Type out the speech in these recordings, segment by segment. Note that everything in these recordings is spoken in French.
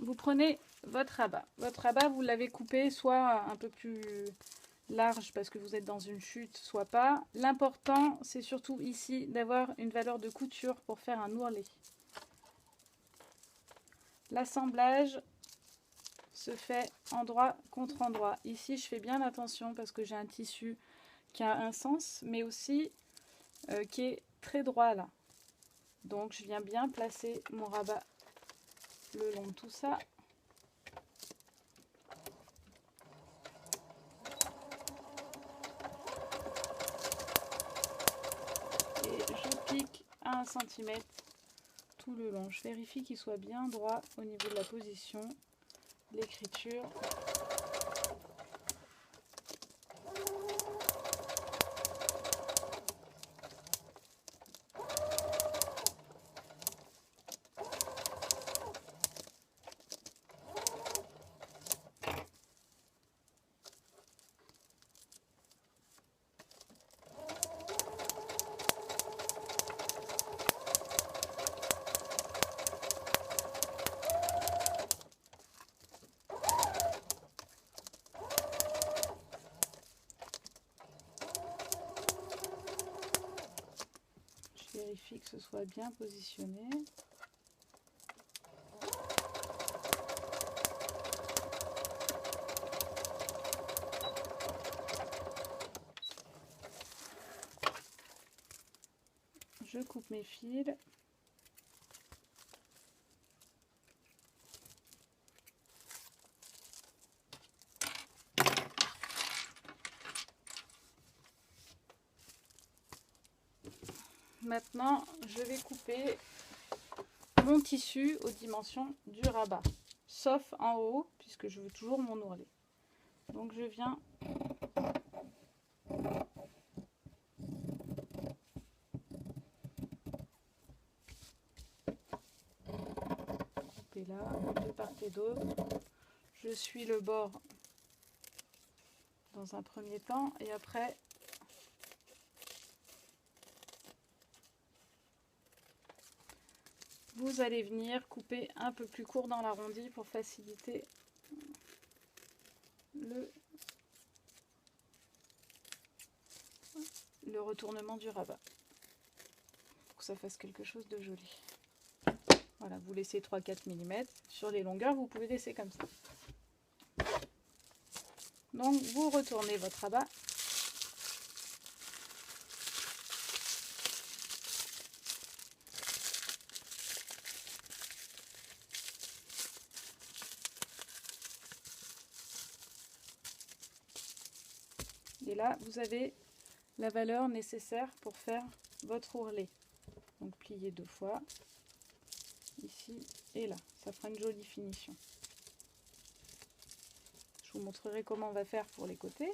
vous prenez votre rabat. Votre rabat, vous l'avez coupé soit un peu plus large parce que vous êtes dans une chute, soit pas. L'important, c'est surtout ici d'avoir une valeur de couture pour faire un ourlet. L'assemblage se fait endroit contre endroit. Ici, je fais bien attention parce que j'ai un tissu qui a un sens, mais aussi qui est très droit là. Donc, je viens bien placer mon rabat le long de tout ça. Et je pique à 1 cm tout le long. Je vérifie qu'il soit bien droit au niveau de la position, l'écriture. Je vérifie que ce soit bien positionné. Je coupe mes fils. Maintenant, je vais couper mon tissu aux dimensions du rabat, sauf en haut, puisque je veux toujours mon ourlet. Donc je viens couper là, de part et d'autre. Je suis le bord dans un premier temps et après vous allez venir couper un peu plus court dans l'arrondi pour faciliter le retournement du rabat, pour que ça fasse quelque chose de joli. Voilà, vous laissez 3-4 mm. Sur les longueurs, vous pouvez laisser comme ça. Donc, vous retournez votre rabat. Et là, vous avez la valeur nécessaire pour faire votre ourlet. Donc, pliez 2 fois, ici et là. Ça fera une jolie finition. Je vous montrerai comment on va faire pour les côtés.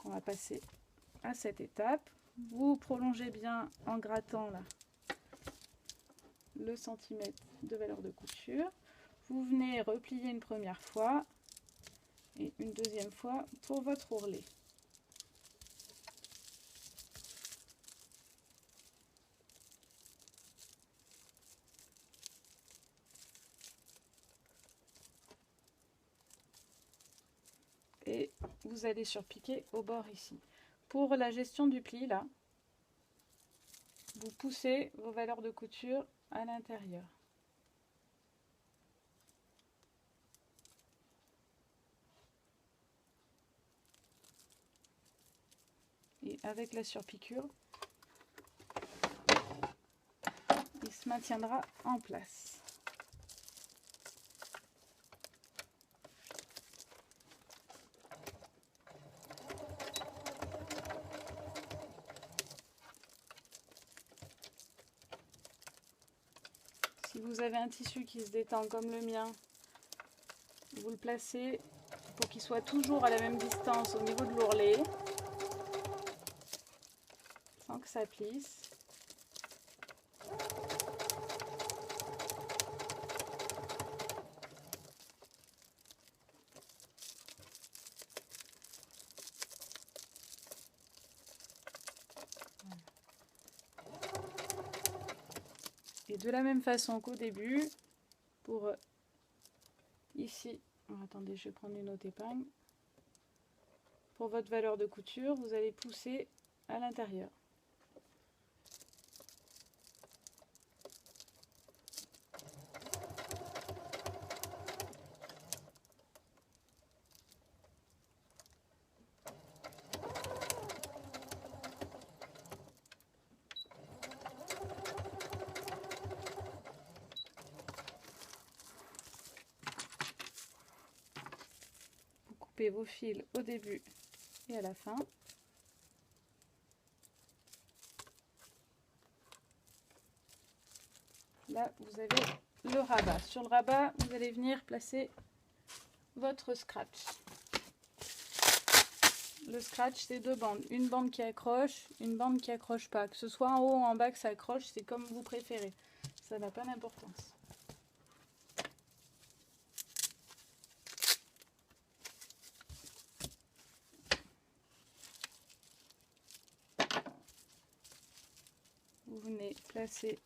On va passer à cette étape. Vous prolongez bien en grattant là le centimètre de valeur de couture. Vous venez replier une première fois et une deuxième fois pour votre ourlet. Et vous allez surpiquer au bord ici. Pour la gestion du pli là, vous poussez vos valeurs de couture à l'intérieur. Et avec la surpiqûre, il se maintiendra en place. Si vous avez un tissu qui se détend comme le mien, vous le placez pour qu'il soit toujours à la même distance au niveau de l'ourlet, sans que ça plisse. Et de la même façon qu'au début, pour Ici, attendez, je vais prendre une autre épingle. Pour votre valeur de couture, vous allez pousser à l'intérieur. Coupez vos fils au début et à la fin. Là, vous avez le rabat. Sur le rabat, vous allez venir placer votre scratch. Le scratch, c'est deux bandes. Une bande qui accroche, une bande qui accroche pas. Que ce soit en haut ou en bas que ça accroche, c'est comme vous préférez. Ça n'a pas d'importance. Vous venez placer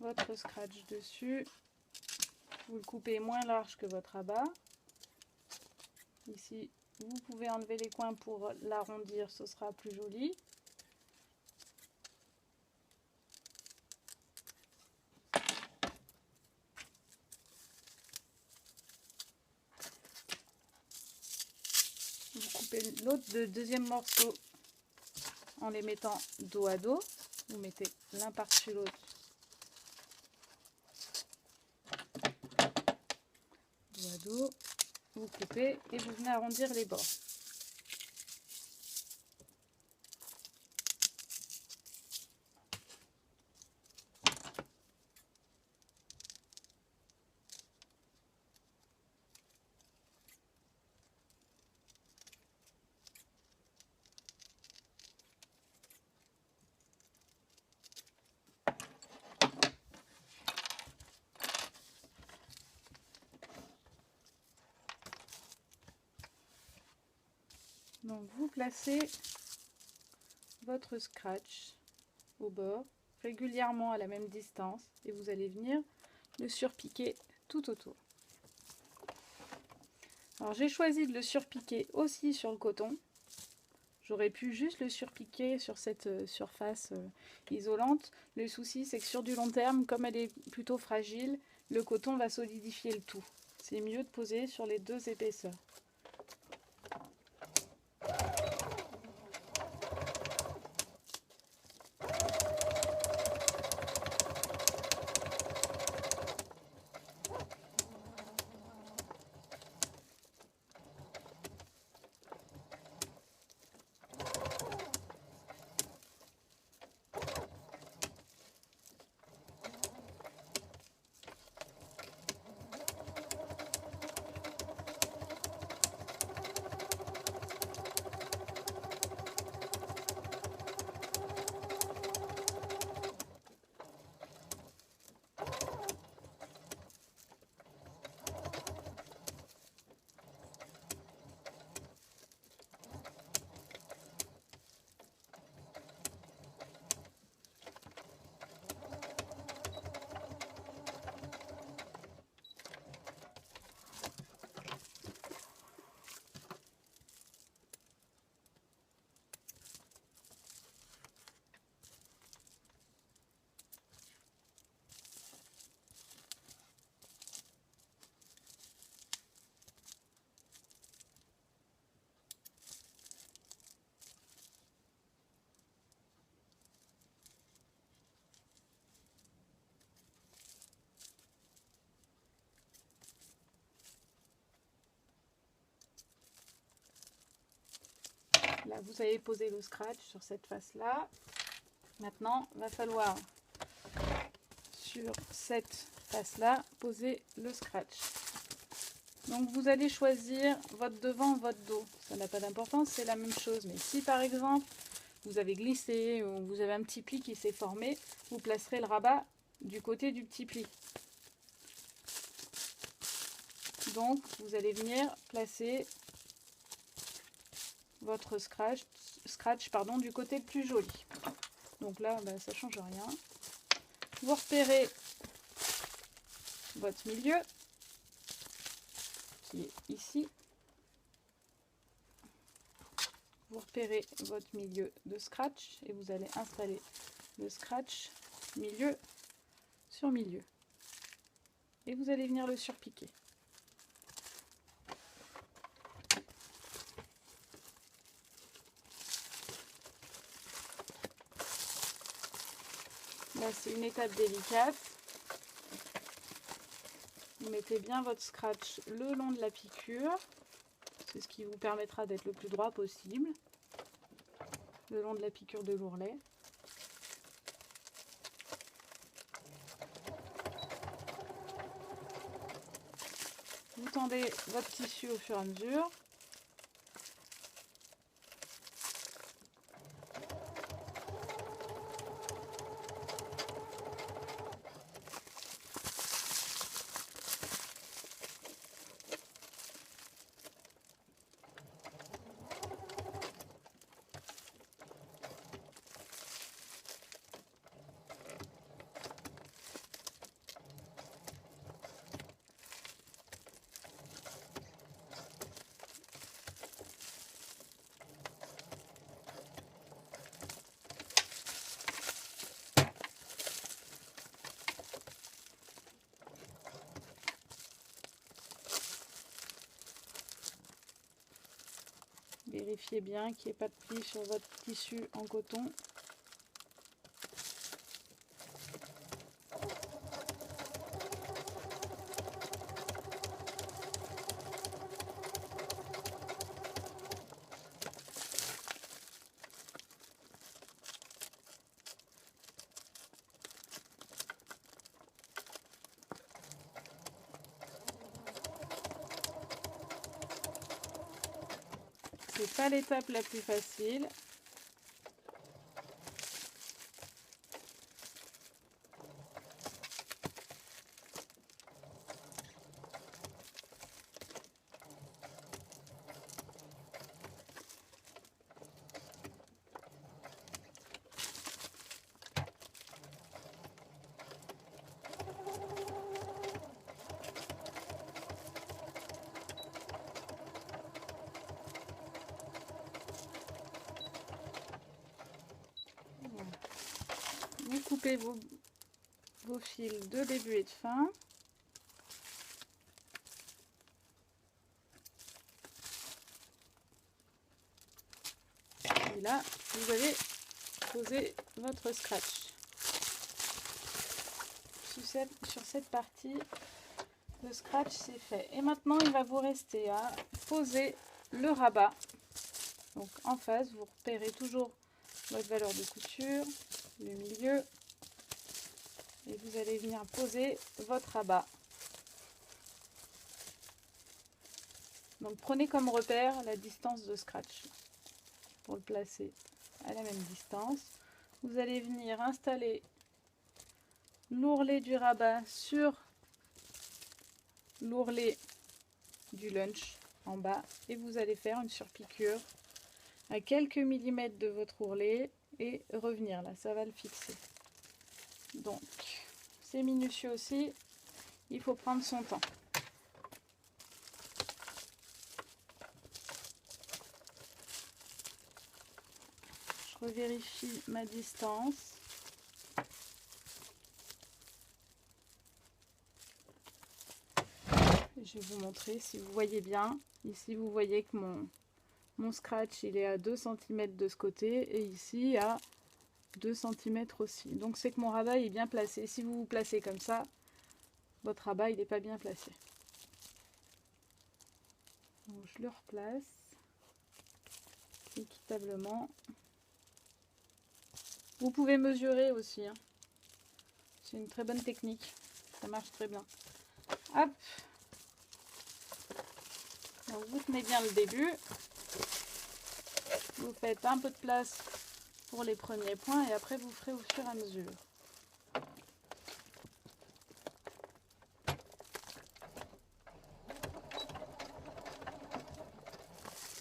votre scratch dessus. Vous le coupez moins large que votre rabat. Ici, vous pouvez enlever les coins pour l'arrondir, ce sera plus joli. Vous coupez le deuxième morceau en les mettant dos à dos. Vous mettez l'un par-dessus l'autre. Dos à dos. Vous coupez et vous venez arrondir les bords. Donc vous placez votre scratch au bord, régulièrement à la même distance, et vous allez venir le surpiquer tout autour. Alors j'ai choisi de le surpiquer aussi sur le coton. J'aurais pu juste le surpiquer sur cette surface isolante. Le souci, c'est que sur du long terme, comme elle est plutôt fragile, le coton va solidifier le tout. C'est mieux de poser sur les deux épaisseurs. Là, vous avez posé le scratch sur cette face-là. Maintenant, il va falloir, sur cette face-là, poser le scratch. Donc, vous allez choisir votre devant, votre dos. Ça n'a pas d'importance, c'est la même chose. Mais si, par exemple, vous avez glissé ou vous avez un petit pli qui s'est formé, vous placerez le rabat du côté du petit pli. Donc, vous allez venir placer votre scratch du côté le plus joli. Donc là, ça ne change rien. Vous repérez votre milieu. qui est ici. Vous repérez votre milieu de scratch et vous allez installer le scratch milieu sur milieu. Et vous allez venir le surpiquer. Là, c'est une étape délicate. Vous mettez bien votre scratch le long de la piqûre. C'est ce qui vous permettra d'être le plus droit possible. Le long de la piqûre de l'ourlet. Vous tendez votre tissu au fur et à mesure. Vérifiez bien qu'il n'y ait pas de plis sur votre tissu en coton. C'est pas l'étape la plus facile. Vous coupez vos fils de début et de fin. Et là, vous allez poser votre scratch. Sur cette partie, le scratch c'est fait. Et maintenant, il va vous rester à poser le rabat. Donc en face, vous repérez toujours votre valeur de couture, le milieu, et vous allez venir poser votre rabat. Donc prenez comme repère la distance de scratch pour le placer à la même distance. Vous allez venir installer l'ourlet du rabat sur l'ourlet du lunch en bas et vous allez faire une surpiqûre à quelques millimètres de votre ourlet et revenir là, ça va le fixer. Donc c'est minutieux aussi, il faut prendre son temps. Je revérifie ma distance. Je vais vous montrer si vous voyez bien. Ici vous voyez que mon scratch il est à 2 cm de ce côté et ici à 2 cm aussi. Donc c'est que mon rabat est bien placé. Si vous vous placez comme ça, votre rabat il n'est pas bien placé. Donc je le replace équitablement. Vous pouvez mesurer aussi, hein. C'est une très bonne technique, ça marche très bien. Hop. Donc vous tenez bien le début, vous faites un peu de place pour les premiers points et après vous ferez au fur et à mesure.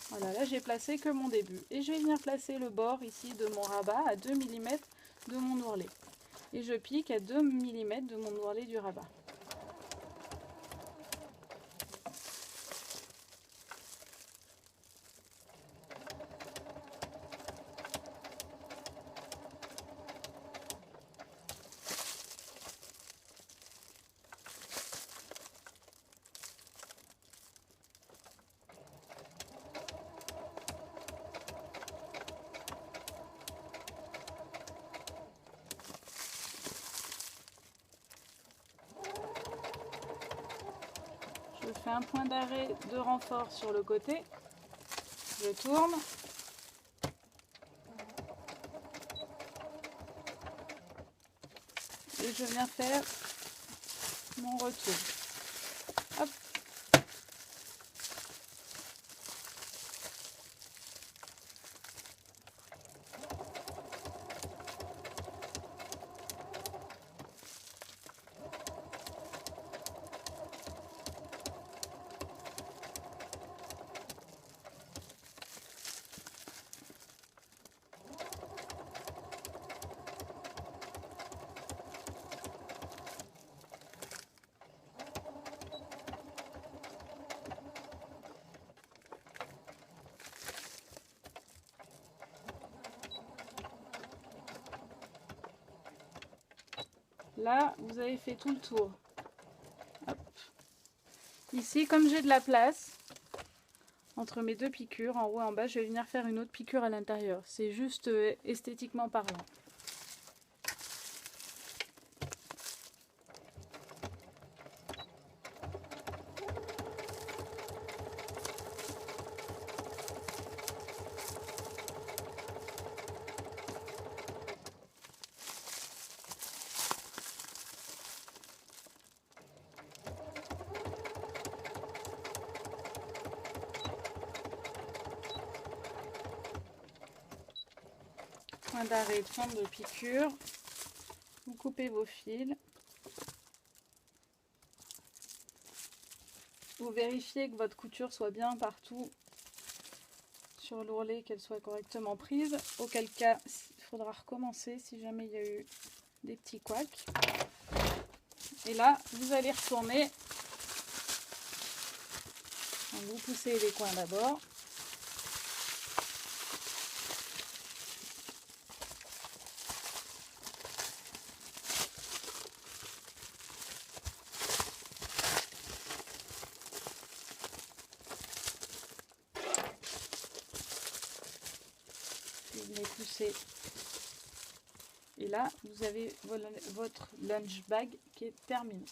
Voilà, là j'ai placé que mon début et je vais venir placer le bord ici de mon rabat à 2 mm de mon ourlet et je pique à 2 mm de mon ourlet du rabat. Je fais un point d'arrêt de renfort sur le côté. Je tourne. Et je viens faire mon retour. Hop. Là, vous avez fait tout le tour. Hop. Ici, comme j'ai de la place entre mes deux piqûres, en haut et en bas, je vais venir faire une autre piqûre à l'intérieur. C'est juste esthétiquement parlant. Point d'arrêt de fin de piqûre. Vous coupez vos fils. Vous vérifiez que votre couture soit bien partout sur l'ourlet, qu'elle soit correctement prise. Auquel cas, il faudra recommencer si jamais il y a eu des petits couacs. Et là, vous allez retourner. Donc, vous poussez les coins d'abord. Vous les poussez. Et là, vous avez votre lunch bag qui est terminé.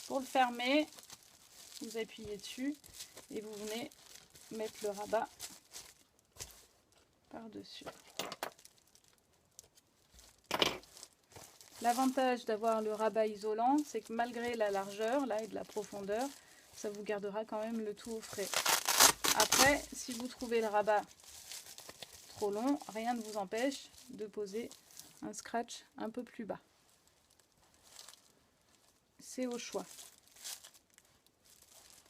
Pour le fermer, vous appuyez dessus et vous venez mettre le rabat par-dessus. L'avantage d'avoir le rabat isolant, c'est que malgré la largeur là, et de la profondeur, ça vous gardera quand même le tout au frais. Après, si vous trouvez le rabat trop long, rien ne vous empêche de poser un scratch un peu plus bas. C'est au choix.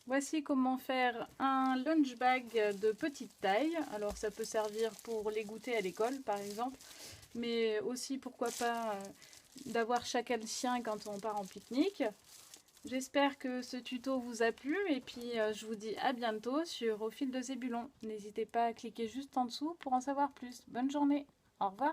Voici comment faire un lunch bag de petite taille. Alors ça peut servir pour les goûter à l'école par exemple, mais aussi pourquoi pas d'avoir chacun le sien quand on part en pique-nique. J'espère que ce tuto vous a plu et puis je vous dis à bientôt sur Au fil de Zébulon. N'hésitez pas à cliquer juste en dessous pour en savoir plus. Bonne journée, au revoir.